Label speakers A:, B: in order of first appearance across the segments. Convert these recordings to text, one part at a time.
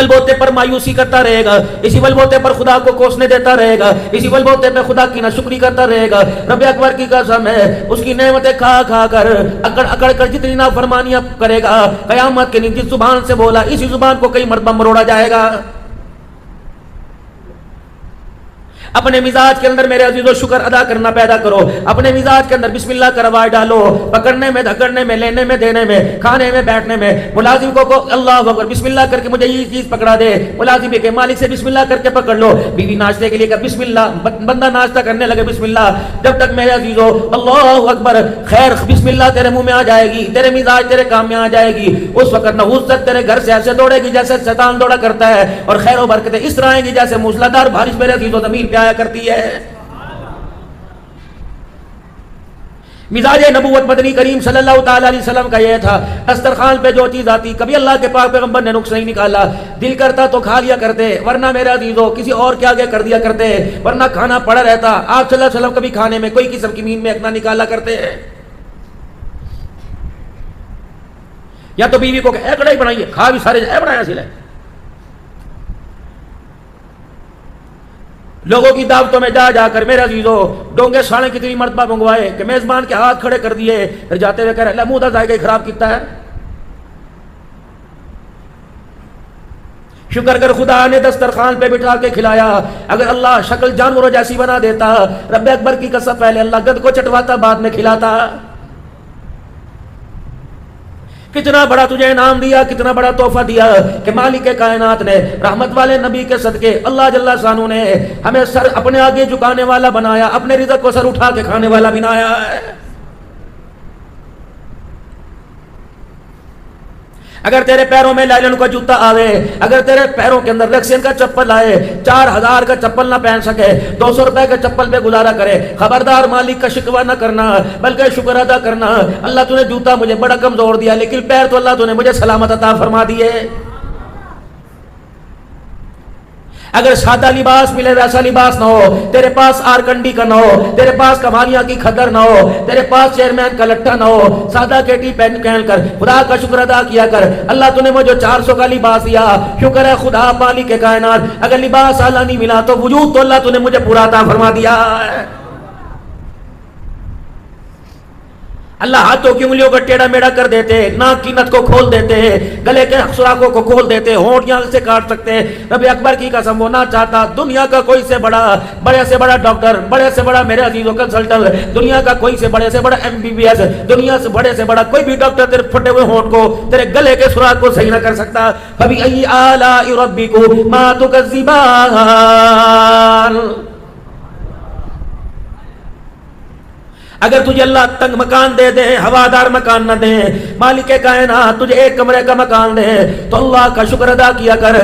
A: بلبوتے پر مایوسی کرتا رہے گا، اسی بلبوتے پر خدا کو کوسنے دیتا رہے گا، اسی بلبوتے پہ خدا کی ناشکری کرتا رہے گا۔ رب اکبر کی قسم ہے، اس کی نعمتیں کھا کھا کر اکڑ اکڑ کر جتنی نافرمانیاں کرے گا، قیامت کے دن جس زبان سے بولا اسی زبان کو کئی مرتبہ مروڑا جائے گا۔ اپنے مزاج کے اندر میرے عزیزو شکر ادا کرنا پیدا کرو، اپنے مزاج کے اندر بسم اللہ کا رواج ڈالو، پکڑنے میں، دھکڑنے میں، لینے میں، دینے میں، کھانے میں، بیٹھنے میں۔ ملازم کو اللہ اکبر بسم اللہ کر کے مجھے یہ چیز پکڑا دے، ملازم کے مالک سے بسم اللہ کر کے پکڑ لو، بیوی ناشتے کے لیے کہ بسم اللہ، بندہ ناشتہ کرنے لگے بسم اللہ۔ جب تک میرے عزیزو اللہ اکبر خیر بسم اللہ تیرے منہ میں آ جائے گی، تیرے مزاج تیرے کام میں آ جائے گی، اس وقت نحوست تیرے گھر سے ایسے دوڑے گی جیسے شیطان دوڑا کرتا ہے، اور خیر و برکتیں اس طرح آئیں گی جیسے موسلادھار بارش میرے عزیزو زمین پہ آیا کرتی ہے۔ مزاج نبوت مدنی کریم صلی اللہ تعالی علیہ وسلم کا یہ تھا، دسترخوان پہ جو چیز آتی کبھی اللہ کے پاک پیغمبر نے نقص نہیں نکالا، دل کرتا تو کھا لیا کرتے، ورنہ میرے عزیزو کسی اور کے آگے کر دیا کرتے، ورنہ کھانا پڑا رہتا۔ آپ صلی اللہ علیہ وسلم کبھی کھانے میں کوئی قسم کی مین میں نہ نکالا کرتے، یا تو بیوی کو کہ اے کڑھائی بنائیے، کھا بھی سارے اے بنایا سلے۔ لوگوں کی دعوتوں میں جا جا کر میرے عزیزو ڈونگے ساڑھے کتنی مرتبہ منگوائے کہ میزبان کے ہاتھ کھڑے کر دیے، پھر جاتے ہوئے کہہ رہے منہ دا ذائقہ خراب کیتا ہے۔ شکر کر خدا نے دسترخوان پہ بٹھا کے کھلایا، اگر اللہ شکل جانوروں جیسی بنا دیتا، رب اکبر کی قسم پہلے اللہ گد کو چٹواتا بعد میں کھلاتا۔ کتنا بڑا تجھے انعام دیا، کتنا بڑا تحفہ دیا کہ مالک کائنات نے رحمت والے نبی کے صدقے اللہ جل شانہ نے ہمیں سر اپنے آگے جھکانے والا بنایا، اپنے رزق کو سر اٹھا کے کھانے والا بنایا ہے۔ اگر تیرے پیروں میں لائلن کا جوتا آوے، اگر تیرے پیروں کے اندر ریکسین کا چپل آئے، 4000 کا چپل نہ پہن سکے، 200 روپے کے چپل پہ گزارا کرے، خبردار مالک کا شکوہ نہ کرنا بلکہ شکر ادا کرنا۔ اللہ تو نے جوتا مجھے بڑا کمزور دیا لیکن پیر تو اللہ تو نے مجھے سلامت عطا فرما دیے۔ اگر سادہ لباس ملے ویسا لباس نہ ہو، تیرے پاس آرکنڈی کا نہ ہو، تیرے پاس کمانیاں کی کھدر نہ ہو، تیرے پاس چیئرمین کا لٹا نہ ہو، سادہ کیٹی پہن کر خدا کا شکر ادا کیا کر۔ اللہ تو نے مجھے 400 کا لباس دیا، شکر ہے خدا مالک کے کائنات۔ اگر لباس اعلیٰ نہیں ملا تو وجود تو اللہ تو نے مجھے پورا عطا فرما دیا ہے۔ اللہ ہاتھوں کی انگلیوں کو ٹیڑھا میڑھا کر دیتے، ناک کی نت کو کھول دیتے، گلے کے سوراخوں کو کھول دیتے، ہونٹ یہاں سے کاٹ سکتے۔ رب اکبر کی قسم وہ نہ چاہتا دنیا کا کوئی سے بڑا ڈاکٹر، بڑے سے بڑا میرے عزیزوں کنسلٹنٹ، دنیا کا کوئی سے بڑا MBBS، دنیا سے بڑے سے بڑا کوئی بھی ڈاکٹر تیرے پھٹے ہوئے ہونٹ کو، تیرے گلے کے سوراخ کو صحیح نہ کر سکتا۔ فَبِأَيِّ آلَاءِ رَبِّكُمَا تُكَذِّبَانِ۔ اگر تجھے اللہ تنگ مکان دے دے، ہوادار مکان نہ دے، مالک کائنات تجھے ایک کمرے کا مکان دے تو اللہ کا شکر ادا کیا کر۔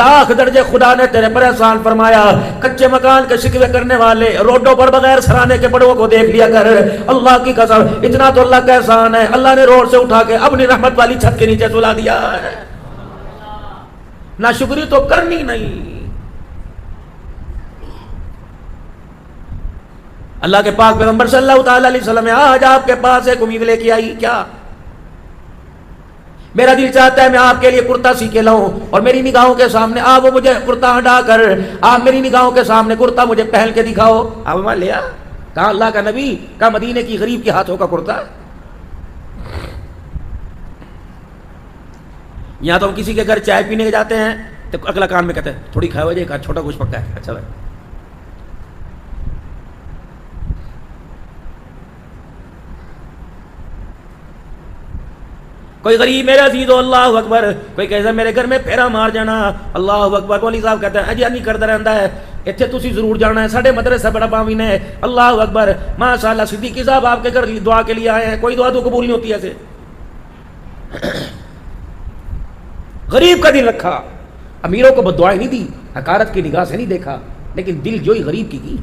A: لاکھ درجے خدا نے تیرے پر احسان فرمایا۔ کچے مکان کے شکوے کرنے والے روڈوں پر بغیر سرانے کے بڑوں کو دیکھ لیا کر۔ اللہ کی قسم اتنا تو اللہ کا احسان ہے، اللہ نے روڈ سے اٹھا کے اپنی رحمت والی چھت کے نیچے سلا دیا ہے۔ ناشکری تو کرنی نہیں۔ اللہ کے پاک پیغمبر صلی اللہ تعالی علیہ وسلم آج آپ کے پاس ایک امید لے کے آئی، کیا؟ میرا دل چاہتا ہے میں آپ کے لیے کرتا سی کے لاؤں اور میری نگاہوں کے سامنے آپ وہ مجھے کرتا ہٹا کر آپ میری نگاہوں کے سامنے کرتا مجھے پہن کے دکھاؤ۔ آپ مان لیا کہا اللہ کا نبی کا مدینے کی غریب کے ہاتھوں کا کرتا۔ یہاں تو ہم کسی کے گھر چائے پینے جاتے ہیں تو اگلا کان میں کہتے ہیں تھوڑی کھاؤ جی، چھوٹا کچھ پکا ہے، اچھا بھائی۔ کوئی غریب میرے عزیزو اللہ اکبر کوئی کہتا ہے میرے گھر میں پھیرا مار جانا، اللہ اکبر۔ مولوی صاحب کہتے ہیں اجی نہیں کرتا رہتا ہے، اتنے تسی ضرور جانا ہے، ساڈے مدرسہ بڑا باوین ہے، اللہ اکبر ماشاء اللہ۔ صدیقی صاحب آپ کے گھر دعا کے لیے آئے ہیں، کوئی دعا تو قبول نہیں ہوتی ایسے۔ غریب کا دل رکھا، امیروں کو بددعائیں نہیں دی، حقارت کی نگاہ سے نہیں دیکھا، لیکن دل جوئی غریب کی۔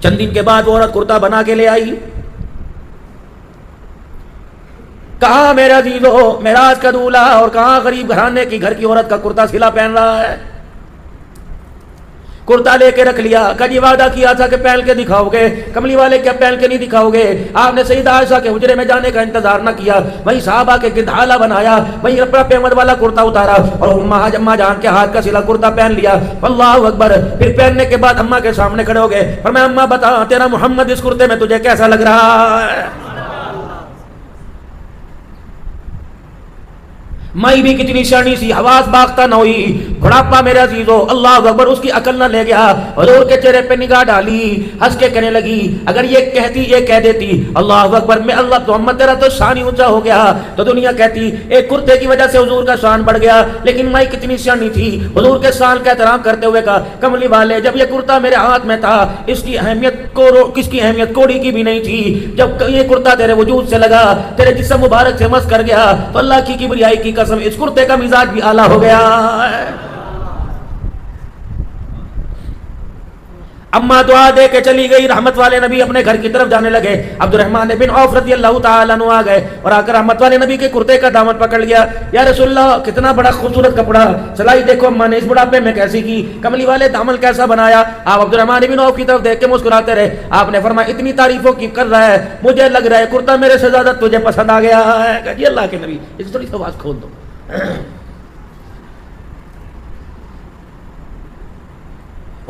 A: چند دن کے بعد وہ عورت کرتا بنا کے لے آئی، کہاں میرا عزیزو معراج کا دولہا اور کہاں غریب گھرانے کی گھر کی عورت کا کرتا سلا پہن رہا ہے۔ کرتا لے کے رکھ لیا، کبھی وعدہ کیا تھا کہ پہن کے دکھاؤ گے، کملی والے کیا پہن کے نہیں دکھاؤ گے؟ آپ نے سیدہ عائشہ کے حجرے میں جانے کا انتظار نہ کیا، وہیں صحابہ کے گدھالا بنایا، وہیں اپنا پیمد والا کرتا اتارا اور اماں جان کے ہاتھ کا سلا کرتا پہن لیا، اللہ اکبر۔ پھر پہننے کے بعد اماں کے سامنے کھڑے ہو گئے، فرمایا اماں بتا تیرا محمد اس کرتے میں تجھے کیسا لگ رہا ہے؟ مائی بھی کتنی شرنی سی، حواس باختہ نہ ہوئی، بڑھاپا میرے عزیزو، اللہ اکبر، اس کی عقل نہ لے گیا، حضور کے چہرے پہ نگاہ ڈالی، ہنس کے کہنے لگی اگر یہ کہتی یہ کہہ دیتی اللہ اکبر میں اللہ محمد تیرا تو شان ہی اونچا ہو گیا، تو دنیا کہتی ایک کرتے کی وجہ سے حضور کا شان بڑھ گیا، لیکن مائی کتنی شرنی تھی، حضور کے شان کا احترام کرتے ہوئے کہا کملی والے جب یہ کرتا میرے ہاتھ میں تھا اس کی اہمیت کوڑی کی بھی نہیں تھی، جب یہ کرتا تیرے وجود سے لگا، تیرے جسم مبارک سے مس کر گیا تو اللہ کی کبریائی کی قسم اس کرتے کا مزاج بھی اعلیٰ ہو گیا ہے۔ اماں دعا دے کے چلی گئی، رحمت والے نبی اپنے گھر کی طرف جانے لگے، عبد الرحمن بن عوف رضی اللہ تعالیٰ عنہ آ گئے اور آ کر رحمت والے نبی کے کرتے کا دامن پکڑ لیا، یا رسول اللہ کتنا بڑا خوبصورت کپڑا، سلائی دیکھو اماں نے اس بڑھاپے میں کیسی کی، کملی والے دامن کیسا بنایا۔ آپ عبد الرحمن بن عوف کی طرف دیکھ کے مسکراتے رہے، آپ نے فرمایا اتنی تعریفوں کی کر رہا ہے، مجھے لگ رہا ہے کرتا میرے سے زیادہ تجھے پسند آ گیا ہے۔ جی اللہ کے نبی اس تھوڑی سی آواز کھول دو۔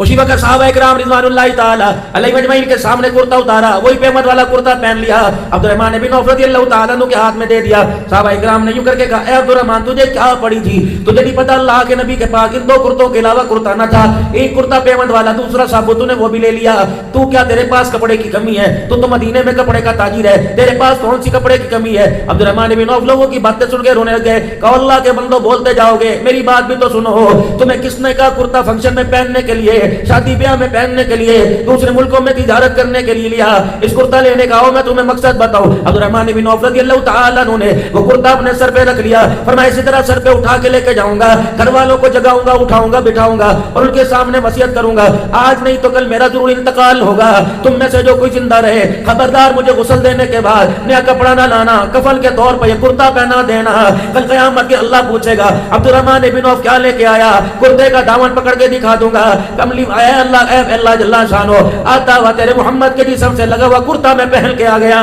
A: اسی وقت صحابہ اکرام رضوان اللہ تعالی علیہ مجمعین کے سامنے کرتا اتارا، وہی پیمد والا کرتا پہن لیا، عبد الرحمن بن عوف رضی اللہ تعالیٰ عنہ کے ہاتھ میں دے دیا۔ صحابہ اکرام نے یوں کر کے کہا اے عبد الرحمن تجھے کیا پڑی تھی، تجھے نہیں پتا اللہ کے نبی کے پاس ان دو کرتوں کے علاوہ کرتا نہ تھا، ایک کرتا پیمد والا دوسرا صاحب تو نے وہ بھی لے لیا، تو کیا تیرے پاس کپڑے کی کمی ہے، تو مدینے میں کپڑے کا تاجر ہے، تیرے پاس کون سی کپڑے کی کمی ہے؟ عبد الرحمن بن عوف لوگوں کی باتیں سن کے رونے لگے، کہا اللہ کے بندو بولتے جاؤ گے میری بات بھی تو سنو، تمہیں کس نے کہا کرتا فنکشن میں پہننے کے لیے، شادی بیاہ میں پہننے کے لیے، دوسرے ملکوں میں تجارت کرنے کے لیے لیا، اس کرتا لینے کا ہو میں تمہیں مقصد بتاؤں۔ عبد الرحمن بن عوف رضی اللہ تعالیٰ عنہ نے وہ کرتا اپنے سر پہ رکھ لیا، فرمایا اسی طرح سر پہ اٹھا کے لے کے جاؤں گا، گھر والوں کو جگاؤں گا، اٹھاؤں گا، بٹھاؤں گا اور ان کے سامنے وصیت کروں گا، آج نہیں تو کل میرا ضرور انتقال ہوگا، تم میں سے جو کوئی زندہ رہے خبردار مجھے غسل دینے کے بعد نیا کپڑا نہ لانا، کفن کے طور پر یہ کرتا پہنا دینا، کل قیامت کے اللہ پوچھے گا عبد الرحمن بن عوف کیا لے کے آیا، کرتے کا دامن پکڑ کے دکھا دوں گا، کملی اے اللہ جل شانو آتا ہوا تیرے محمد کے جسم سے لگا ہوا کرتا میں پہن کے آ گیا۔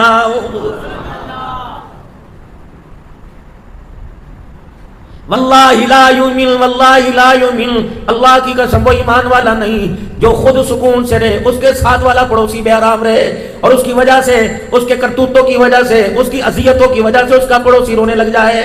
A: واللہ لا یؤمن، واللہ لا یؤمن، اللہ کی قسم وہ ایمان والا نہیں جو خود سکون سے رہے، اس کے ساتھ والا پڑوسی بے آرام رہے اور اس کی وجہ سے، اس کے کرتوتوں کی وجہ سے، اس کی اذیتوں کی وجہ سے اس کا پڑوسی رونے لگ جائے،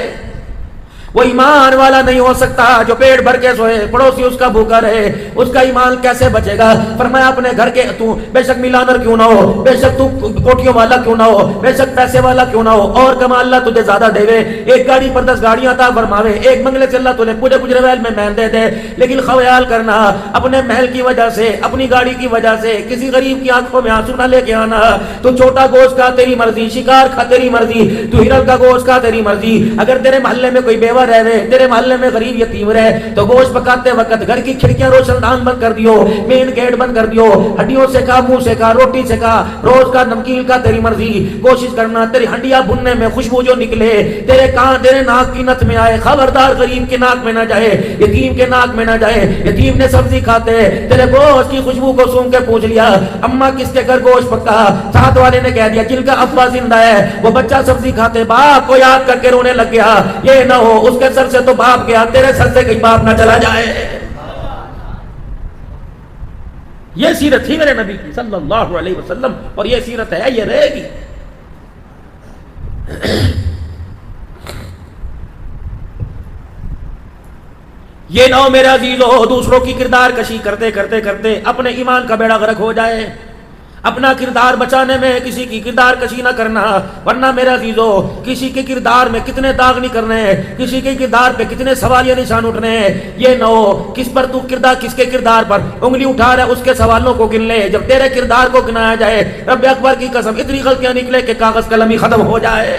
A: وہ ایمان والا نہیں ہو سکتا جو پیٹ بھر کے سوئے پڑوسی اس کا بھوکا رہے، اس کا ایمان کیسے بچے گا؟ فرمایا اپنے گھر کے تو بے شک میلانر کیوں نہ ہو، بے شک تو کوٹیوں والا کیوں نہ ہو، بے شک پیسے والا کیوں نہ ہو، اور کما اللہ تجھے زیادہ دے وے، ایک گاڑی پر 10 گاڑیاں عطا فرماوے، ایک بنگلے سے اللہ تجھے پورے محل میں محل دے دے، لیکن خیال کرنا اپنے محل کی وجہ سے، اپنی گاڑی کی وجہ سے کسی غریب کی آنکھوں میں آنسو نہ لے کے آنا، تو چھوٹا گوشت کا تیری مرضی، شکار کھا تیری مرضی، تو ہرن کا گوشت کا تیری مرضی، اگر تیرے محلے میں کوئی بیوہ رہے، تیرے محلے میں غریب یتیم رہے تو گوشت پکاتے وقت گھر کی کھڑکیاں روشن دان بند کر دیو، مین گیٹ بند کر دیو، ہڈیوں سے کھا، منہ سے کھا، روٹی سے کھا، روز کا نمکین کا تیری مرضی، کوشش کرنا تیری ہڈیاں بھننے میں خوشبو جو نکلے تیرے کان تیرے ناک کی نت میں آئے، خبردار غریب کے ناک میں نہ جائے، یتیم کے ناک میں نہ جائے، یتیم نے سبزی کھاتے تیرے گوشت کی خوشبو کو سونگ کے پوچھ لیا اماں کس کے گھر گوشت پکا، ساتھ والے نے کہہ دیا جن کا ابا زندہ ہے وہ بچہ سبزی کھاتے، باپ کو یاد کر کے رونے لگ گیا، یہ نہ ہو اس کے سر سے تو باپ گیا تیرے سر سے کہیں باپ نہ چلا جائے۔ یہ سیرت تھی میرے نبی کی صلی اللہ علیہ وسلم اور یہ سیرت ہے، یہ رہے گی۔ یہ نہ ہو میرے عزیزو دوسروں کی کردار کشی کرتے کرتے کرتے اپنے ایمان کا بیڑا غرق ہو جائے، اپنا کردار بچانے میں کسی کی کردار کشی نہ کرنا، ورنہ میرے عزیزو کسی کے کردار میں کتنے داغ نہیں کرنے ہیں، کسی کے کردار پہ کتنے سوالیہ نشان اٹھنے ہیں، یہ نہ ہو کس پر تو کردار، کس کے کردار پر انگلی اٹھا رہا ہے اس کے سوالوں کو گن لے، جب تیرے کردار کو گنایا جائے رب اکبر کی قسم اتنی غلطیاں نکلے کہ کاغذ قلم ہی ختم ہو جائے۔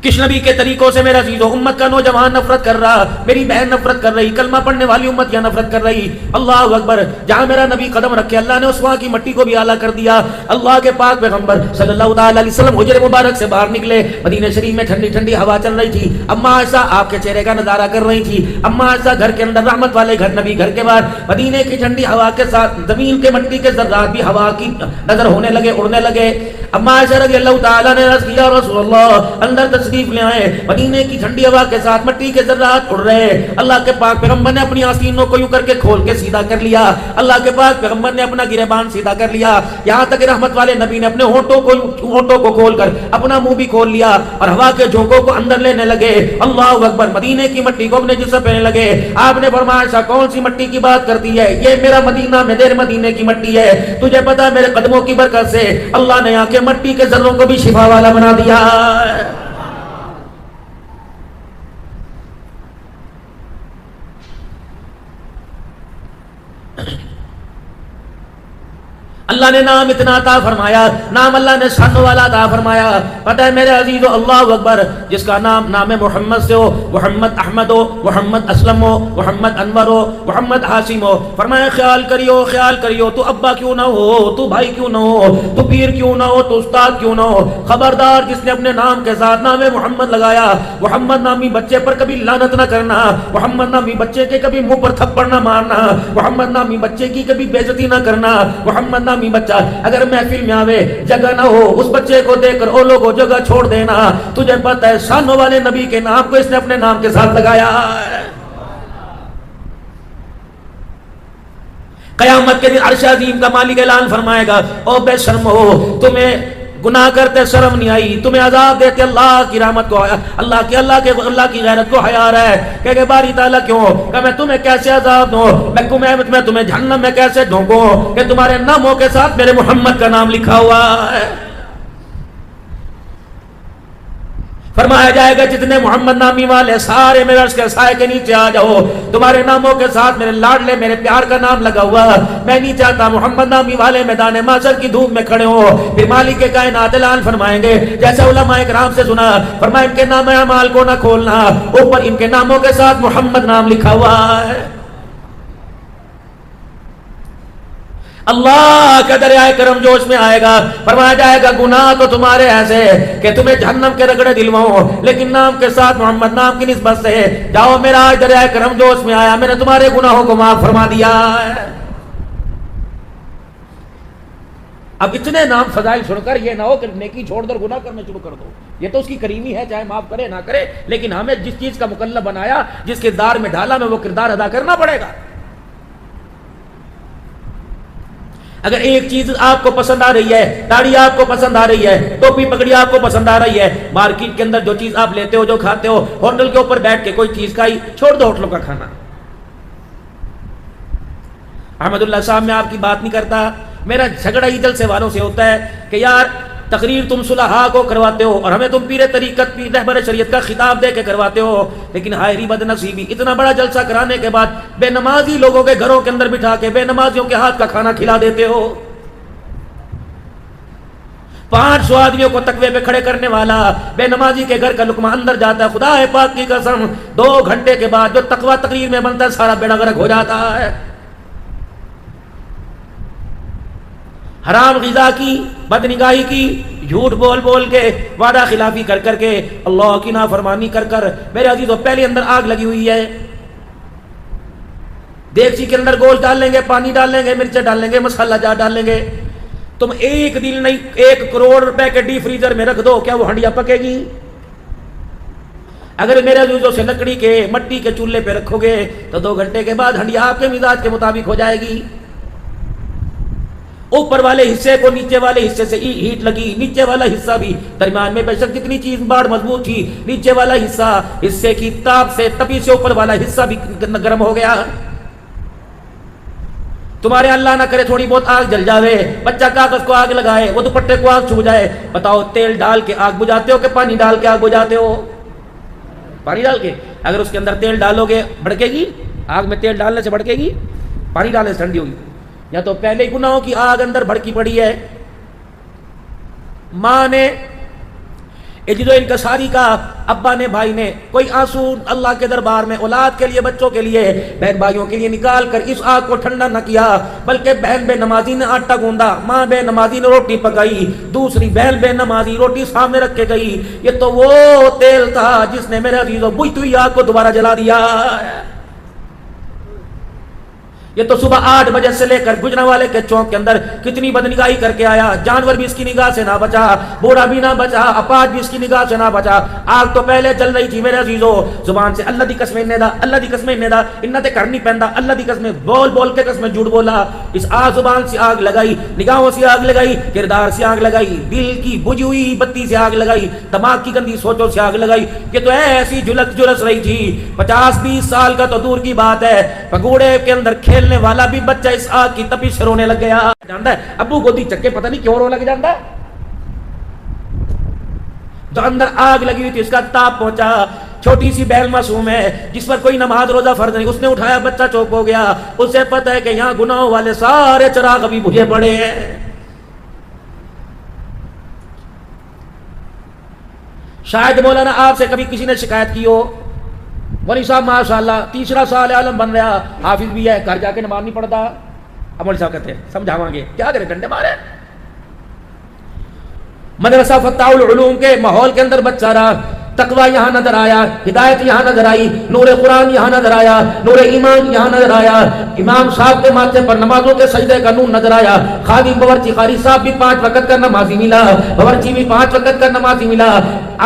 A: کس نبی کے طریقوں سے میرا عزیز و امت کا نوجوان نفرت کر رہا، میری بہن نفرت کر رہی، کلمہ پڑھنے والی امتیاں نفرت کر رہی. اللہ اکبر. جہاں میرا نبی قدم رکھے اللہ نے اس وہاں کی مٹی کو بھی اعلیٰ کر دیا. اللہ کے پاک پیغمبر صلی اللہ تعالی علیہ وسلم حجر مبارک سے باہر نکلے. مدینہ شریف میں ٹھنڈی ٹھنڈی ہوا چل رہی تھی. اما عائشہ آپ کے چہرے کا نظارہ کر رہی تھی. اما عائشہ گھر کے اندر رحمت والے گھر، نبی گھر کے باہر مدینے کی ٹھنڈی ہوا کے ساتھ زمین کے مٹی کے ذرات بھی ہوا کی نظر ہونے لگے، اڑنے لگے. اما عائشہ رضی اللہ تعالیٰ نے عرض کیا رسول اللہ اندر تشریف لے آئے. مدینے کی ٹھنڈی ہوا کے ساتھ مٹی کے ذرات اڑ رہے. اللہ کے پاک پیغمبر نے اپنی آستینوں کو یوں کر کے کھول کے سیدھا کر لیا. اللہ کے پاک پیغمبر نے اپنا گریبان سیدھا کر لیا. یہاں تک رحمت والے نبی نے اپنے ہونٹوں کو کھول کر اپنا منہ بھی کھول لیا اور ہوا کے جھونکوں کو اندر لینے لگے. اللہ اکبر. مدینے کی مٹی کو اپنے جسم پہنے لگے. آپ نے فرمایا عائشہ کون سی مٹی کی بات کرتی ہے؟ یہ میرا مدینہ میں تیرے مدینے کی مٹی ہے. تجھے پتا ہے میرے قدموں کی برکت سے اللہ نے یہاں کے مٹی کے ذروں کو بھی شفا والا بنا دیا. اللہ نے نام اتنا عطا فرمایا، نام اللہ نے شان والا عطا فرمایا. پتہ ہے میرے عزیز و اللہ اکبر، جس کا نام محمد سے ہو، محمد احمد ہو، محمد اسلم ہو، محمد انور ہو، محمد حاسم ہو، فرمایا خیال کریو تو ابا کیوں نہ ہو، تو بھائی کیوں نہ ہو، تو پیر کیوں نہ ہو، تو استاد کیوں نہ ہو، خبردار جس نے اپنے نام کے ساتھ نام محمد لگایا، محمد نامی بچے پر کبھی لعنت نہ کرنا، محمد نامی بچے کے کبھی منہ پر تھپڑ نہ مارنا، محمد نامی بچے کی کبھی بے عزتی نہ کرنا. محمد نامی بچہ اگر محفل میں آوے جگہ نہ ہو، اس بچے کو دیکھ کر او لوگوں جگہ چھوڑ دینا. تجھے پتہ ہے شانوں والے نبی کے نام کو اس نے اپنے نام کے ساتھ لگایا. قیامت کے دن عرش عظیم کا مالک اعلان فرمائے گا او بے شرم ہو، تمہیں گناہ کرتے شرم نہیں آئی، تمہیں عذاب دیتے اللہ کی رحمت کو، اللہ کی غیرت کو حیا رہا ہے کہ باری تعالیٰ کیوں کہ میں تمہیں کیسے عذاب دوں، میں تمہیں جہنم میں کیسے ڈھونکوں کہ تمہارے ناموں کے ساتھ میرے محمد کا نام لکھا ہوا ہے. فرمایا جائے گا جتنے محمد نامی والے سارے میرے عرش کے سائے کے نیچے آ جاؤ، تمہارے ناموں کے ساتھ میرے لاڈلے میرے پیار کا نام لگا ہوا. میں نہیں چاہتا محمد نامی والے میدان محشر کی دھوپ میں کھڑے ہو. پھر مالک کائنات اعلان فرمائیں گے جیسے علماء کرام سے سنا، فرمایا ان کے نام اعمال کو نہ کھولنا، اوپر ان کے ناموں کے ساتھ محمد نام لکھا ہوا ہے. اللہ کا دریائے کرم جوش میں آئے گا. فرمایا جائے گا گناہ تو تمہارے ایسے کہ تمہیں جہنم کے رگڑے دلواؤں، لیکن نام کے ساتھ محمد نام کی نسبت سے جاؤ میرا آج دریائے کرم جوش میں آیا، میں نے تمہارے گناہوں کو معاف فرما دیا. اب اتنے نام فضائل سن کر یہ نہ ہو کہ نیکی چھوڑ کر گناہ کرنا شروع کر دو. یہ تو اس کی کریمی ہے، چاہے معاف کرے نہ کرے، لیکن ہمیں جس چیز کا مکلف بنایا، جس کردار میں ڈالا، میں وہ کردار ادا کرنا پڑے گا. اگر ایک چیز آپ کو پسند آ رہی ہے، داڑھی آپ کو پسند آ رہی ہے، ٹوپی پگڑی آپ کو پسند آ رہی ہے، مارکیٹ کے اندر جو چیز آپ لیتے ہو، جو کھاتے ہو، ہوٹل کے اوپر بیٹھ کے کوئی چیز کھائی، چھوڑ دو ہوٹلوں کا کھانا. احمد اللہ صاحب میں آپ کی بات نہیں کرتا، میرا جھگڑا ہی جلسے والوں سے ہوتا ہے کہ یار تقریر تم صلحاء کو کرواتے ہو اور ہمیں تم پیر طریقت پیر رہبر شریعت کا خطاب دے کے کرواتے ہو، لیکن ہائری بد نصیبی اتنا بڑا جلسہ کرانے کے بعد بے نمازی لوگوں کے گھروں کے اندر بٹھا کے بے نمازیوں کے ہاتھ کا کھانا کھلا دیتے ہو. 500 آدمیوں کو تقوی پہ کھڑے کرنے والا بے نمازی کے گھر کا لقمہ اندر جاتا ہے، خدا پاک کی قسم 2 گھنٹے کے بعد جو تقوی تقریر میں بنتا ہے سارا بیڑا غرق ہو جاتا ہے. حرام غذا کی، بدنگاہی کی، جھوٹ بول بول کے، وعدہ خلافی کر کر کے، اللہ کی نافرمانی کر کر، میرے عزیزوں پہلے اندر آگ لگی ہوئی ہے. دیگچی کے اندر گوشت ڈال لیں گے، پانی ڈال لیں گے، مرچیں ڈال لیں گے، مسالہ جات ڈال لیں گے. تم ایک دن نہیں 1 کروڑ روپے کے ڈی فریزر میں رکھ دو، کیا وہ ہنڈیا پکے گی؟ اگر میرے عزیزوں سے لکڑی کے مٹی کے چولہے پہ رکھو گے تو 2 گھنٹے کے بعد ہنڈیا آپ کے مزاج کے مطابق ہو جائے گی. اوپر والے حصے کو نیچے والے حصے سے ہیٹ لگی، نیچے والا حصہ بھی درمیان میں بے شک جتنی چیز باڑ مضبوط تھی، نیچے والا حصے کی تاپ سے تپی سے اوپر والا حصہ بھی گرم ہو گیا. تمہارے اللہ نہ کرے تھوڑی بہت آگ جل جاوے، بچہ کاغذ کو آگ لگائے، وہ دوپٹے کو آگ چھو جائے، بتاؤ تیل ڈال کے آگ بجھاتے ہو کہ پانی ڈال کے آگ بجھاتے ہو؟ پانی ڈال کے. اگر اس کے اندر تیل ڈالو گے بھڑکے گی، آگ میں تیل ڈالنے سے بھڑکے گی، پانی ڈالنے سے ٹھنڈی ہوگی. یا تو پہلے گناہوں کی آگ اندر بھڑکی پڑی ہے. ماں نے یہ جو انکساری کا ابا نے بھائی نے کوئی آنسو اللہ کے دربار میں اولاد کے لیے بچوں کے لیے بہن بھائیوں کے لیے نکال کر اس آگ کو ٹھنڈا نہ کیا، بلکہ بہن بے نمازی نے آٹا گوندا، ماں بے نمازی نے روٹی پکائی، دوسری بہن بے نمازی روٹی سامنے رکھ کے گئی، یہ تو وہ تیل تھا جس نے میرے عزیزوں بجھتی ہوئی آگ کو دوبارہ جلا دیا۔ یہ تو صبح 8 بجے سے لے کر گجرانوالے کے چوک کے اندر کتنی بدنگاہی کر کے آیا، جانور بھی اس کی نگاہ سے نہ بچا، بوڑھا بھی نہ بچا، اپاہج بھی اس کی نگاہ سے نہ بچا۔ آگ تو پہلے جل رہی تھی میرے عزیزوں، زبان سے اللہ دی قسم انہیں دا، اللہ دی قسم انہیں دا، انہیں تے کرنی پہندا، اللہ دی قسم بول بول کے قسم جھوٹ بولا۔ اس آگ زبان سے آگ لگائی، نگاہوں سے آگ لگائی، کردار سے آگ لگائی، دل کی بجھی ہوئی بتی سے آگ لگائی، دماغ کی گندی سوچوں سے آگ لگائی۔ یہ تو ایسی جلس رہی تھی، 50-20 سال کا تو دور کی بات ہے، پگوڑے کے اندر کھیلنے والا بھی بچہ اس آگ کی تپش سے رونے لگ گیا۔ جانتا ہے ابو گودی چکے پتہ نہیں کیوں رو لگ جانتا ہے، جو اندر آگ لگی ہوئی تھی اس کا تاپ پہنچا۔ چھوٹی سی بہن معصوم ہے جس پر کوئی نماز روزہ فرض نہیں، اس نے اٹھایا، بچہ چوپ ہو گیا، اسے پتہ ہے کہ یہاں گناہوں والے سارے چراغ ابھی بجھے پڑے ہیں۔ شاید مولانا آپ سے کبھی کسی نے شکایت کی ہو، مولوی صاحب ماشاءاللہ 3 سال عالم بن رہا، حافظ بھی ہے، گھر جا کے نماز نہیں پڑھتا۔ اب مولوی صاحب کہتے ہیں سمجھاواں گے، کیا کرے ڈنڈے مارے۔ مدرسہ فتح العلوم کے ماحول کے اندر بچہ رہا، تقوی یہاں نظر آیا، ہدایت یہاں نظر آئی، نور قرآن یہاں نظر آیا، نور ایمان یہاں نظر آیا، امام صاحب کے ماتھے پر نمازوں کے سجدے کا نور نظر آیا، خادم باورچی قاری صاحب بھی 5 وقت کا نمازی ملا، باورچی بھی 5 وقت کا نمازی ملا،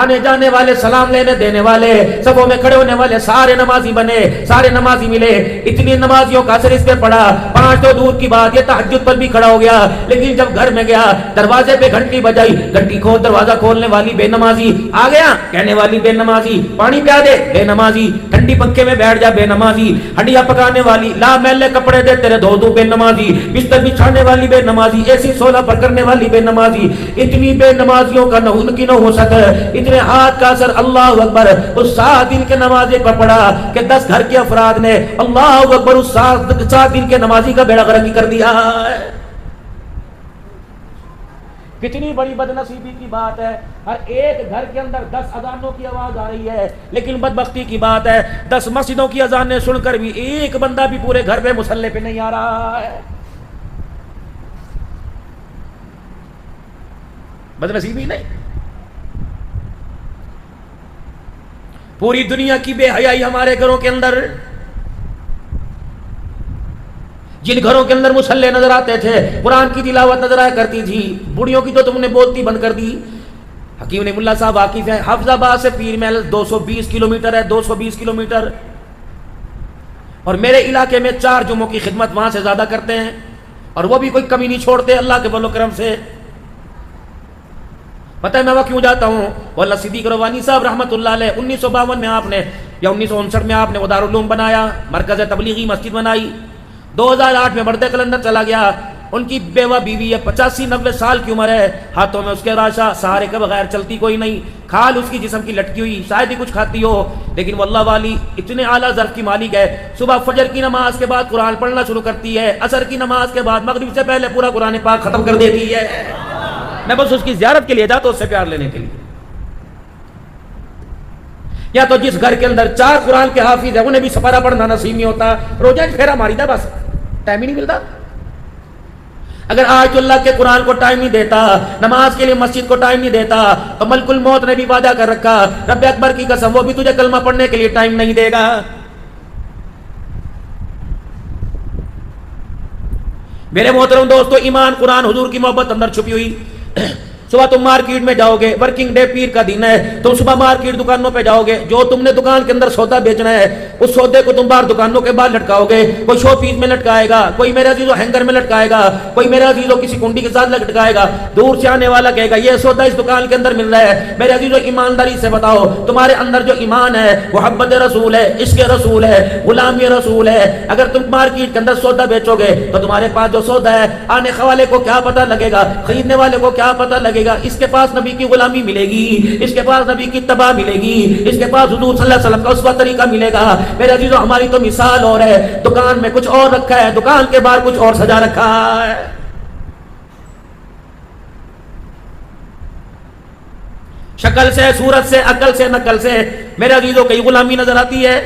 A: آنے جانے والے، سلام لینے دینے والے، صفوں میں کھڑے ہونے والے سارے نمازی بنے، سارے نمازی ملے۔ اتنی نمازیوں کا اثر اس پہ پڑا، 5 تو دور کی بات، یہ تہجد پر بھی کھڑا ہو گیا، لیکن جب گھر میں گیا دروازے پہ گھنٹی بجائی، گھنٹی کھول، دروازہ کھولنے والی بے نمازی آ گیا، کہنے والی بے نمازی، پانی پیا دے بے نمازی، ٹھنڈی پنکھے میں بیٹھ جا بے نمازی، ہنڈیا پکانے والی، لا میلے کپڑے دے تیرے دھو دوں بے نمازی، بستر بچھانے والی بے نمازی، ایسی سولہ پر کرنے والی بے نمازی۔ اتنی بے نمازیوں کا ان کی نحوست، اتنے ہاتھ کا اثر، اللہ اکبر، اس 7 دن کے نمازی پر پڑا کہ 10 گھر کے افراد نے اللہ اکبر اس 7 دن کے نمازی کا بیڑا غرقی کر دیا۔ کتنی بڑی بدنصیبی کی بات ہے، ہر ایک گھر کے اندر 10 اذانوں کی آواز آ رہی ہے، لیکن بدبختی کی بات ہے 10 مسجدوں کی اذانیں سن کر بھی ایک بندہ بھی پورے گھر پہ مصلی پہ نہیں آ رہا ہے۔ بدنصیبی نہیں، پوری دنیا کی بے حیائی ہمارے گھروں کے اندر۔ جن گھروں کے اندر مصلی نظر آتے تھے، قرآن کی تلاوت نظر آیا کرتی تھی، بڑیوں کی تو تم نے بولتی بند کر دی۔ حکیم نے ملا صاحب واقف ہے، حفظ آباد سے پیر محل 220 کلومیٹر ہے، 220 کلومیٹر، اور میرے علاقے میں 4 جمعوں کی خدمت وہاں سے زیادہ کرتے ہیں، اور وہ بھی کوئی کمی نہیں چھوڑتے اللہ کے فضل و کرم سے۔ پتہ ہے میں وہاں کیوں جاتا ہوں؟ مولانا صدیق روانی صاحب رحمۃ اللہ علیہ 1952 میں آپ نے یا 1959 میں آپ نے وہ دارالعلوم بنایا، مرکز تبلیغی مسجد بنائی، 2008 میں بڑھتے کلندر چلا گیا۔ ان کی بیوہ بیوی ہے، 85-90 سال کی عمر ہے، ہاتھوں میں اس کے راشا، سہارے کے بغیر چلتی کوئی نہیں، کھال اس کی جسم کی لٹکی ہوئی، شاید ہی کچھ کھاتی ہو، لیکن واللہ والی اتنے اعلیٰ ظرف کی مالک ہے، صبح فجر کی نماز کے بعد قرآن پڑھنا شروع کرتی ہے، عصر کی نماز کے بعد مغرب سے پہلے پورا قرآن پاک ختم کر دیتی ہے۔ میں بس اس کی زیارت کے لیے جاتا ہوں، اس سے پیار لینے کے لیے۔ یا تو جس گھر کے اندر 4 قرآن کے حافظ ہیں انہیں بھی سپارہ پڑھنا نصیب نہیں ہوتا، روزہ پھیرا ماری دا، بس ٹائم ہی نہیں ملتا۔ اگر آیت اللہ کے قرآن کو ٹائم نہیں دیتا، نماز کے لیے مسجد کو ٹائم نہیں دیتا، تو ملک الموت نے بھی وعدہ کر رکھا، رب اکبر کی قسم وہ بھی تجھے کلمہ پڑھنے کے لیے ٹائم نہیں دے گا۔ میرے محترم دوستو، ایمان، قرآن، حضور کی محبت اندر چھپی ہوئی۔ صبح تم مارکیٹ میں جاؤ گے، ورکنگ ڈے پیر کا دن ہے، تم صبح مارکیٹ دکانوں پہ جاؤ گے، جو تم نے دکان کے اندر سودا بیچنا ہے اس سودے کو تم باہر دکانوں کے باہر لٹکاؤ گے، کوئی شو پیس میں لٹکائے گا، کوئی میرا عزیزو ہینگر میں لٹکائے گا، کوئی میرا عزیزو کسی کنڈی کے ساتھ لٹکائے گا، دور سے آنے والا کہے گا یہ سودا اس دکان کے اندر مل رہا ہے۔ میرے عزیزو ایمانداری سے بتاؤ، تمہارے اندر جو ایمان ہے، محبت رسول ہے، عشق رسول ہے، غلامی رسول ہے، اگر تم مارکیٹ کے اندر سودا بیچو گے تو تمہارے پاس جو سودا ہے آنے والے کو کیا پتہ لگے گا، خریدنے والے کو کیا پتہ لگے گا، اس کے پاس نبی کی غلامی ملے گی، اس کے پاس نبی کی اتباع ملے گی، اس کے پاس حضور صلی اللہ علیہ وسلم کا اسوہ طریقہ ملے گا۔ میرے عزیزو، ہماری تو مثال اور ہے، دکان میں کچھ اور رکھا ہے، دکان کے باہر کچھ اور سجا رکھا ہے۔ شکل سے، صورت سے، عقل سے، نقل سے میرے عزیزوں کئی غلامی نظر آتی ہے.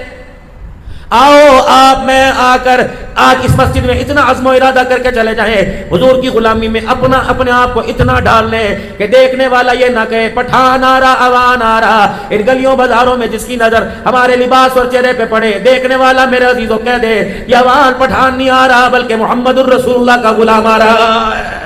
A: آؤ آپ میں آ کر آج اس مسجد میں اتنا عزم و ارادہ کر کے چلے جائیں، حضور کی غلامی میں اپنے آپ کو اتنا ڈال لیں کہ دیکھنے والا یہ نہ کہے پٹھان آ رہا، عوان آ رہا. ان گلیوں بازاروں میں جس کی نظر ہمارے لباس اور چہرے پہ پڑے، دیکھنے والا میرے عزیزوں کہہ دے یہ عوان پٹھان نہیں آ رہا بلکہ محمد الرسول اللہ کا غلام آ رہا ہے.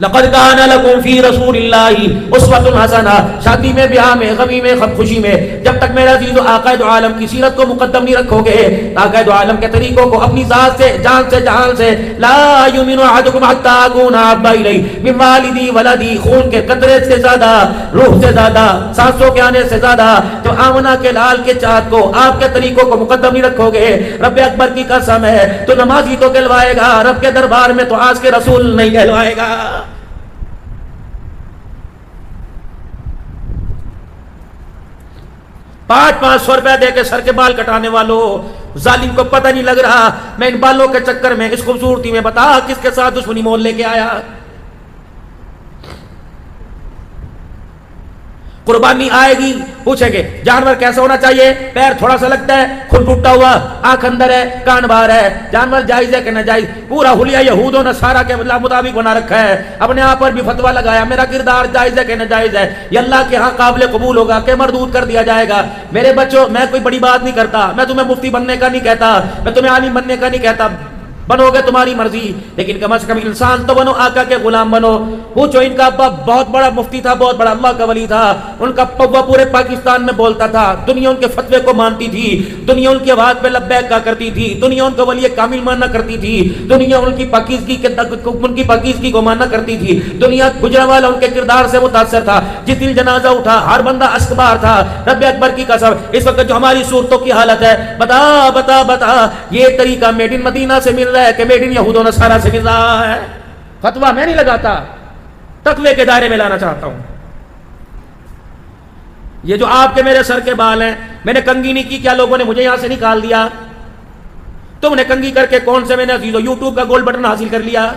A: لقد كان لكم في رسول الله اسوة حسنہ. شادی میں، بیاہ میں، غمی میں، خوشی میں جب تک میرے عزیزو آقا دو عالم کی سیرت کو مقدم نہیں رکھو گے، آقا دو عالم کے طریقوں کو اپنی ذات سے، جان سے، جہان سے، لا یؤمن احدکم حتی اکون احب الیہ من والدی ولدی، خون کے قطرے سے زیادہ، روح سے زیادہ، سانسوں کے آنے سے زیادہ تو آمنہ کے لال کے چاہت کو، آپ کے طریقوں کو مقدم نہیں رکھو گے، رب اکبر کی قسم ہے تو نمازی تو کہلوائے گا، رب کے دربار میں تو آج کے رسول نہیں کہلوائے گا. 500 روپے دے کے سر کے بال کٹانے والوں، ظالم کو پتہ نہیں لگ رہا میں ان بالوں کے چکر میں، اس خوبصورتی میں، بتا کس کے ساتھ دشمنی مول لے کے آیا. قربانی آئے گی، پوچھیں گے جانور کیسا ہونا چاہیے، پیر تھوڑا سا لگتا ہے، کھل ٹوٹا ہوا، آنکھ اندر ہے، کان باہر ہے، جانور جائز ہے کہ ناجائز؟ پورا حلیہ یہود و نصارہ کے مطابق بنا رکھا ہے، اپنے آپ پر بھی فتویٰ لگایا میرا کردار جائز ہے کہ ناجائز ہے، یہ اللہ کے ہاں قابل قبول ہوگا کہ مردود کر دیا جائے گا. میرے بچوں میں کوئی بڑی بات نہیں کرتا، میں تمہیں مفتی بننے کا نہیں کہتا، میں تمہیں عالم بننے کا نہیں کہتا، بنو گے تمہاری مرضی، لیکن کم از کم انسان تو بنو، آقا کے غلام بنو. پوچھو ان کا ابا بہت بڑا مفتی تھا، بہت بڑا اللہ کا ولی تھا، ان کا پوا پورے پاکستان میں بولتا تھا، دنیا ان کے فتوے کو مانتی تھی، دنیا ان کی آواز پہ لبیک کہا کرتی تھی، دنیا ان کو ولی کامل ماننا کرتی تھی، دنیا ان کی پاکیزگی کو ماننا کرتی تھی، دنیا گجرانوالہ ان کے کردار سے متاثر تھا. جس دن جنازہ اٹھا ہر بندہ اشکبار تھا. رب اکبر کی قسم اس وقت جو ہماری صورتوں کی حالت ہے، بتا بتا بتا یہ طریقہ میڈ ان مدینہ سے مل کہ میڈ ان یہود و نصارہ سے مل رہا ہے. فتویٰ میں نہیں لگاتا، تقوی کے دائرے میں لانا چاہتا ہوں. یہ جو آپ کے میرے سر کے بال ہیں، میں نے کنگھی نہیں کی، کیا لوگوں نے مجھے یہاں سے نکال دیا؟ تم نے کنگھی کر کے کون سے میں نے عزیزو یوٹیوب کا گولڈ بٹن حاصل کر لیا؟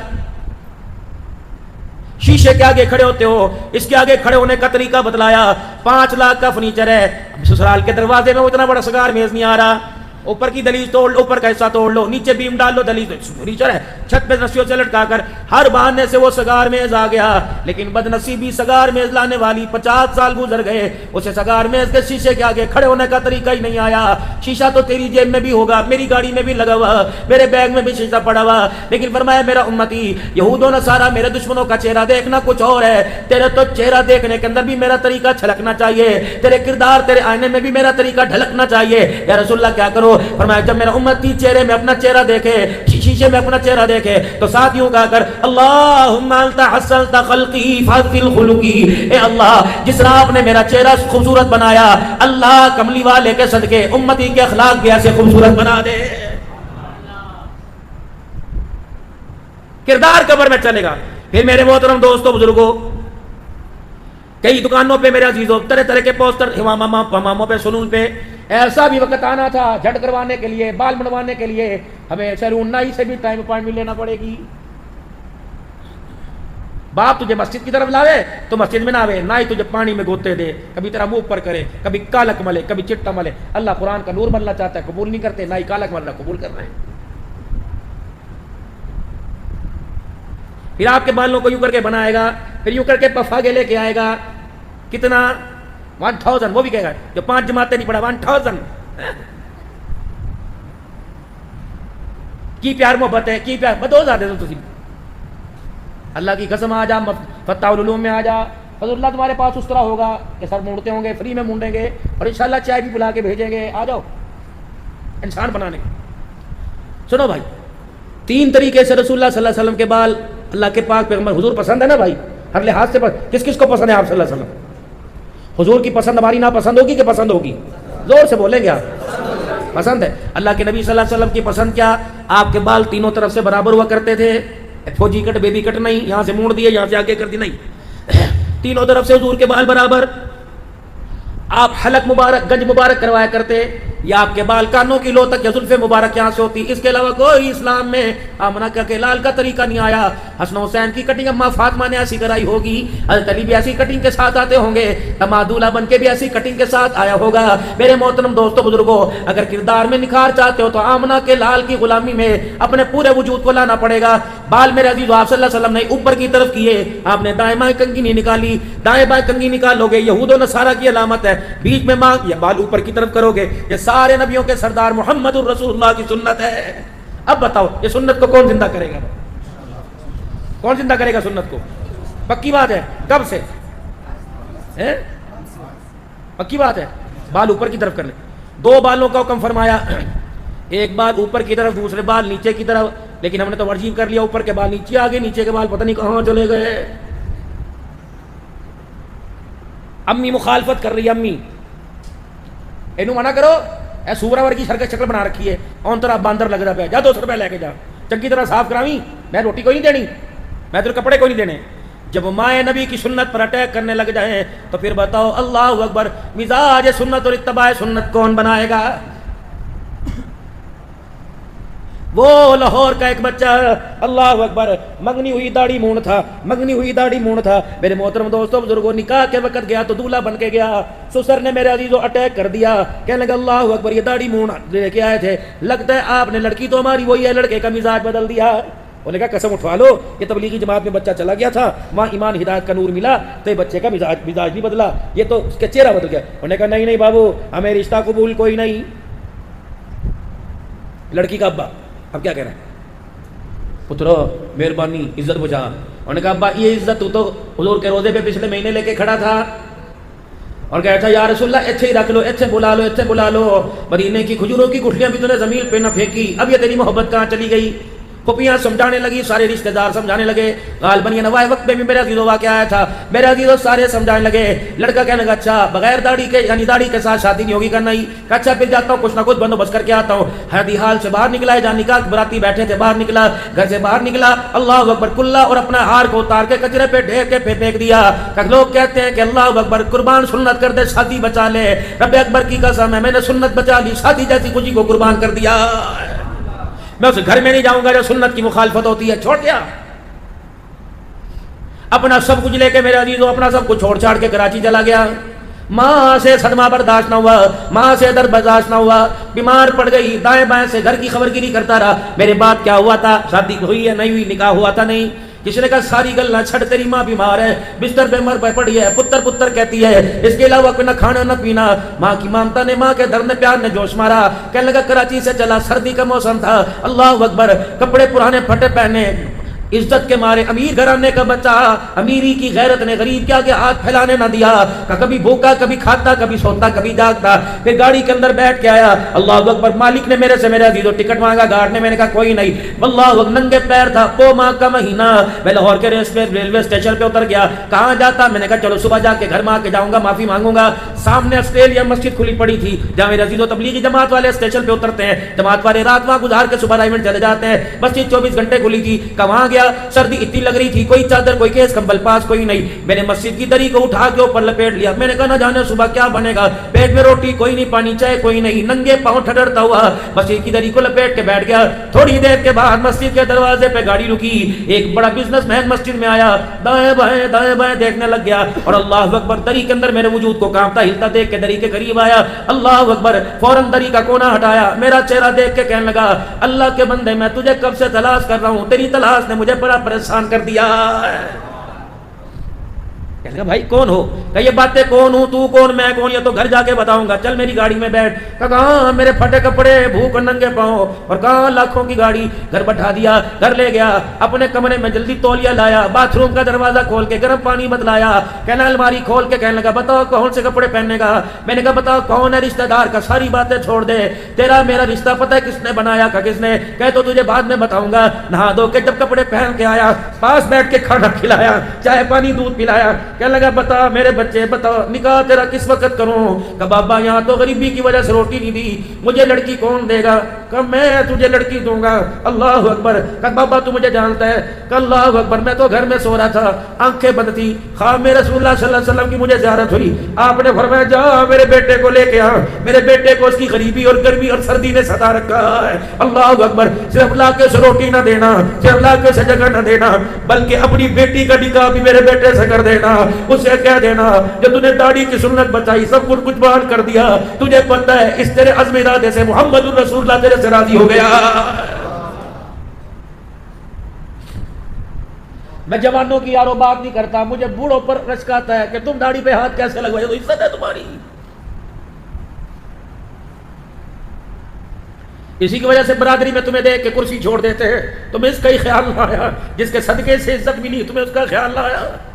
A: شیشے کے آگے کھڑے ہوتے ہو، اس کے آگے کھڑے ہونے کا طریقہ بتلایا. 5 لاکھ کا فرنیچر ہے، سسرال کے دروازے میں وہ اتنا بڑا سگار میز نہیں آ رہا. اوپر کی دلیز توڑ لو، اوپر کا حصہ توڑ لو، نیچے بیم ڈال لو، دلیز نیچر ہے، چھت پہ رسیوں سے لٹکا کر ہر بہانے سے وہ سگار میز آ گیا. لیکن بدنصیبی سگار میز لانے والی 50 سال گزر گئے، اسے سگار میز کے شیشے کے آگے کھڑے ہونے کا طریقہ ہی نہیں آیا. شیشہ تو تیری جیب میں بھی ہوگا، میری گاڑی میں بھی لگا ہوا، میرے بیگ میں بھی شیشہ پڑا ہوا، لیکن فرمایا میرا امتی یہود و نصارہ میرے دشمنوں کا چہرہ دیکھنا کچھ اور ہے، تیرے تو چہرہ دیکھنے کے اندر بھی میرا طریقہ چھلکنا چاہیے، تیرے کردار، تیرے آئینے میں بھی میرا طریقہ ڈھلکنا چاہیے. یا رسول اللہ کیا کرو؟ فرمایا جب میرا امتی چہرے میں اپنا چہرہ دیکھے، شیشے میں اپنا چہرہ دیکھے تو ساتھ یوں کہا کر اللہم انت حسنت خلقی فحسن خلقی، اے اللہ جس طرح آپ نے میرا چہرہ خوبصورت بنایا، اللہ کملی والے کے صدقے امتی کے اخلاق بھی ایسے خوبصورت بنا دے. کردار قبر میں چلے گا. پھر میرے محترم دوستوں بزرگوں، کئی دکانوں پہ میرے عزیزوں طرح طرح کے پوسٹر، ہماموں پہ، سلون پہ. ایسا بھی وقت آنا تھا جھڑ کروانے کے لیے، بال بنوانے کے لیے ہمیں سیلون نائی سے بھی ٹائم اپائنٹمنٹ لینا پڑے گی. باپ تجھے مسجد کی طرف لاوے تو مسجد میں نہ آوے، نائی تجھے پانی میں گوتے دے، کبھی تیرا منہ پر کرے، کبھی کالک ملے، کبھی چٹا ملے. اللہ قرآن کا نور ملنا چاہتا ہے، قبول نہیں کرتے. نائی کالک ملنا قبول کر رہے ہیں. پھر آپ کے بالوں کو یوں کر کے بنائے گا، پھر یوں کر کے پفاگے لے کے آئے گا. کتنا؟ 1000. وہ بھی کہے گا جو 5 جماعتیں نہیں پڑھا 1000. کی پیار محبت ہے، کی پیار بدو زیادہ تو تسی اللہ کی قسم آ جا فتح العلوم میں آ جا. حضور اللہ تمہارے پاس اس طرح ہوگا کہ سر مونڈتے ہوں گے، فری میں مونڈیں گے، اور انشاءاللہ چائے بھی بلا کے بھیجیں گے. آ جاؤ انسان بنانے. سنو بھائی، 3 طریقے سے رسول اللہ صلی اللہ علیہ وسلم کے بال اللہ کے پاک پیغمبر حضور پسند ہے نا بھائی، ہر لحاظ سے. کس کس کو پسند ہے آپ صلی اللہ علیہ وسلم؟ حضور کی پسند ہماری ناپسند ہوگی کہ پسند ہوگی؟ زور سے بولیں گے آپ. پسند ہے. اللہ کے نبی صلی اللہ علیہ وسلم کی پسند کیا؟ آپ کے بال تینوں طرف سے برابر ہوا کرتے تھے. فوجی کٹ، بیبی کٹ نہیں، یہاں سے موڑ دیے، یہاں سے آگے کر دی، نہیں، تینوں طرف سے حضور کے بال برابر. آپ حلق مبارک، گنج مبارک کروایا کرتے. یا آپ کے بال کانوں کی لو تک یا زلف مبارک یہاں سے ہوتی. اس کے علاوہ کوئی اسلام میں آمنہ کے لال کا طریقہ نہیں آیا. حسن حسین کی کٹنگ اماں فاطمہ نے ایسی کرائی ہوگی, حضرت علی بھی ایسی کٹنگ کے ساتھ آتے ہوں گے, دمادولہ بن کے بھی ایسی کٹنگ کے ساتھ آیا ہوگا. میرے محترم دوستو بزرگوں, اگر کردار میں نکھار چاہتے ہو تو آمنہ کے لال کی غلامی میں اپنے پورے وجود کو لانا پڑے گا. بال میرے عزیز آپ صلی اللہ علیہ وسلم نے اوپر کی طرف کیے, آپ نے دائیں بائیں کنگھی نہیں نکالی. دائیں بائیں کنگھی نکالو گے یہود و نصارہ کی علامت ہے, بیچ میں مانگ یا بال اوپر کی طرف کرو گے یہ سارے نبیوں کے سردار محمد الرسول اللہ کی سنت ہے. اب بتاؤ یہ سنت کو کون زندہ کرے گا؟ کون زندہ کرے گا سنت کو؟ پکی بات ہے. کب سے پکی بات ہے. بال اوپر کی طرف کرنے, 2 بالوں کا حکم فرمایا, ایک بال اوپر کی طرف دوسرے بال نیچے کی طرف. لیکن ہم نے تو ورجیو کر لیا, اوپر کے بال نیچے آگے, نیچے کے بال پتہ نہیں کہاں چلے گئے. امی مخالفت کر رہی ہے, امی اینو منع کرو, اے سورا ورگی شکل بنا رکھی ہے, اون طرح باندر لگ رہا پہ, جا 200 روپے لے کے جا, چنگی طرح صاف کراویں, میں روٹی کوئی نہیں دینی, میں تیرے کپڑے کوئی نہیں دینے. جب مائے نبی کی سنت پر اٹیک کرنے لگ جائیں تو پھر بتاؤ اللہ اکبر, مزاج سنت اور اتباع سنت کون بنائے گا؟ وہ لاہور کا ایک بچہ, اللہ اکبر, منگنی ہوئی داڑھی مونڈ تھا, منگنی ہوئی داڑھی مونڈ تھا. میرے محترم دوستوں بزرگوں, نکاح کے وقت گیا تو دولہا بن کے گیا, سسر نے میرے عزیزوں اٹیک کر دیا, کہنے لگا اللہ اکبر یہ داڑھی مونڈ لے کے آئے تھے, لگتا ہے آپ نے لڑکی تو ہماری وہی ہے, لڑکے کا مزاج بدل دیا. انہوں نے کہا قسم اٹھوا لو, یہ تبلیغی جماعت میں بچہ چلا گیا تھا, وہاں ایمان ہدایت کا نور ملا تو یہ بچے کا مزاج نہیں بدلا, یہ تو اس کے چہرہ بدل گیا. انہوں نے کہا نہیں بابو, ہمیں رشتہ قبول کوئی نہیں. لڑکی کا ابا اب کیا کہہ رہا ہے, پترو مہربانی عزت بچا. انہوں نے کہا ابا یہ عزت تو حضور کے روزے پہ پچھلے مہینے لے کے کھڑا تھا اور کہا تھا یا رسول اللہ ایتھے ہی رکھ لو, ایتھے بلا لو, مدینے کی کھجوروں کی گٹھلیاں بھی تو نے زمین پہ نہ پھینکی, اب یہ تیری محبت کہاں چلی گئی؟ پھپھیاں سمجھانے لگی, سارے رشتہ دار سمجھانے لگے. غالباً یہ نوائے وقت میں بھی میرے عزیزوں واقعہ آیا تھا, میرے عزیزوں سارے سمجھانے لگے. لڑکا کہنے لگا اچھا بغیر داڑھی کے یعنی داڑھی کے ساتھ شادی نہیں ہوگی کرنا ہی. اچھا پھر جاتا ہوں کچھ نہ کچھ بندوبست کر کے آتا ہوں. ہردی حال سے باہر نکلا ہے, جہاں نکاح براتی بیٹھے تھے باہر نکلا, گھر سے باہر نکلا, اللہ اکبر کلا اور اپنا ہار کو اتار کے کچرے پہ ڈھیر کے پھینک دیا. لوگ کہتے ہیں کہ اللہ اکبر قربان سنت کر دے شادی بچا لے, رب اکبر کی قسم ہے میں نے سنت بچا لی, شادی جیسی خوشی کو قربان کر دیا. میں اس گھر میں نہیں جاؤں گا جو سنت کی مخالفت ہوتی ہے, چھوڑ دیا. اپنا سب کچھ لے کے میرے عزیزوں, اپنا سب کچھ چھوڑ چھاڑ کے کراچی چلا گیا. ماں سے صدمہ برداشت نہ ہوا, ماں سے درد برداشت نہ ہوا, بیمار پڑ گئی, دائیں بائیں سے گھر کی خبر گیری کرتا رہا. میرے بعد کیا ہوا تھا, شادی ہوئی ہے نہیں ہوئی, نکاح ہوا تھا نہیں. کسی نے کہا ساری گل نہ چھڑ, تیری ماں بیمار ہے, بستر پہ مر پڑی ہے, پتر کہتی ہے, اس کے علاوہ کوئی نہ کھانا نہ پینا. ماں کی مامتا نے, ماں کے درد نے پیار نے جوش مارا. کہنے لگا کراچی سے چلا, سردی کا موسم تھا, اللہ اکبر, کپڑے پرانے پھٹے پہنے, عزت کے مارے, امیر گھرانے کا بچہ, امیری کی غیرت نے غریب کے آگے ہاتھ پھیلانے نہ دیا. کبھی بھوکا, کبھی کھاتا, کبھی سوتا, کبھی جاگتا. پھر گاڑی کے اندر بیٹھ کے آیا, اللہ اکبر, مالک نے میرے سے میرے عزیزوں ٹکٹ مانگا, گارڈ نے, میں نے کہا کوئی نہیں. اللہ ننگے پیر تھا, پو ماہ کا مہینہ, میں لاہور کے ریلوے اسٹیشن پہ اتر گیا. کہاں جاتا, میں نے کہا چلو صبح جا کے گھر میں آ کے جاؤں گا, معافی مانگوں گا. سامنے آسٹریلیا مسجد کھلی پڑی تھی, جہاں میرے عزیزوں تبلیغی جماعت والے اسٹیشن پہ اترتے ہیں, جماعت والے رات وہاں گزار کے صبح رائمنڈ چلے جاتے ہیں. مسجد 24 گھنٹے کھلی تھی. کہاں گیا, سردی لگ رہی تھی, کوئی چادر, کوئی کیس کمبل پاس کوئی نہیں. میں نے مسجد کی دری کو اٹھا کے اوپر لپیٹ لیا. میں نے کہا نہ جانے صبح کیا بنے گا, پیٹ میں روٹی کوئی نہیں, پانی چائے کوئی نہیں, ننگے پاؤں ٹھڈرتا ہوا مسجد کی دری کو لپیٹ کے بیٹھ گیا. تھوڑی دیر کے بعد مسجد کے دروازے پہ گاڑی رکی, ایک بڑا بزنس مین مسجد میں آیا, دائیں بائیں دیکھنے لگ گیا, اور اللہ اکبر, دری کے اندر میرے وجود کو کانپتا ہلتا دیکھ کے دری کے قریب آیا. اللہ اکبر, فوراً دری کا کونا ہٹایا, میرا چہرہ دیکھ کے کہنے لگا اللہ کے بندے, میں تجھے کب سے تلاش کر رہا ہوں, تیری تلاش نے مجھے بڑا پریشان کر دیا. کہا بھائی کون ہو, کہ یہ باتیں کون ہوں, تو کون, میں کون, یہ تو گھر جا کے بتاؤں گا, چل میری گاڑی میں بیٹھ. کہاں میرے پھٹے کپڑے, بھوک ننگے پاؤں, اور کہاں لاکھوں کی گاڑی. گھر بٹھا دیا, گھر لے گیا, اپنے کمرے میں جلدی تولیہ لایا, باتھ روم کا دروازہ کھول کے گرم پانی بتلایا, کہنا الماری کھول کے کہنے لگا بتاؤ کون سے کپڑے پہننے کا. میں نے کہا بتاؤ کون ہے رشتہ دار کا, ساری باتیں چھوڑ دے, تیرا میرا رشتہ پتہ ہے کس نے بنایا کا کس نے, کہ تو تجھے بعد میں بتاؤں گا. نہا دھو کے جب کپڑے پہن کے آیا, پاس بیٹھ کے کھانا کھلایا, چائے پانی دودھ پلایا, کہنے لگا بتا میرے بچے بتا نکاح تیرا کس وقت کروں؟ کہ بابا یہاں تو غریبی کی وجہ سے روٹی نہیں دی، مجھے لڑکی کون دے گا؟ کہ میں تجھے لڑکی دوں گا۔ اللہ اکبر۔ کہ بابا تو مجھے جانتا ہے؟ کہ اللہ اکبر، میں تو گھر میں سو رہا تھا، آنکھیں بند تھی، خواب میں رسول اللہ صلی اللہ علیہ وسلم کی مجھے زیارت ہوئی، آپ نے فرمایا جا میرے بیٹے کو لے کے آ، میرے بیٹے کو اس کی غریبی اور گرمی اور سردی نے ستا رکھا ہے۔ اللہ اکبر۔ صرف لا کے سے روٹی نہ دینا، صرف لا کے سے جگہ نہ دینا، بلکہ اپنی بیٹی کا نکاح بھی میرے بیٹے سے کر دینا، اسے کہہ دینا جو تُو نے داڑھی کی سنت بتائی سب کچھ قربان کر دیا، تجھے پتہ ہے اس تیرے عزم ارادے سے محمد الرسول اللہ تیرے سے راضی ہو گیا۔ میں جوانوں کی یارو بات نہیں کرتا، مجھے بوڑھوں پر رشک آتا ہے کہ تم داڑھی پہ ہاتھ کیسے لگوائے، تو عزت ہے تمہاری۔ اسی کی وجہ سے برادری میں تمہیں دیکھ کے کرسی چھوڑ دیتے ہیں، تمہیں اس کا ہی خیال نہ آیا، جس کے صدقے سے عزت ملی تمہیں اس کا خیال نہ آیا۔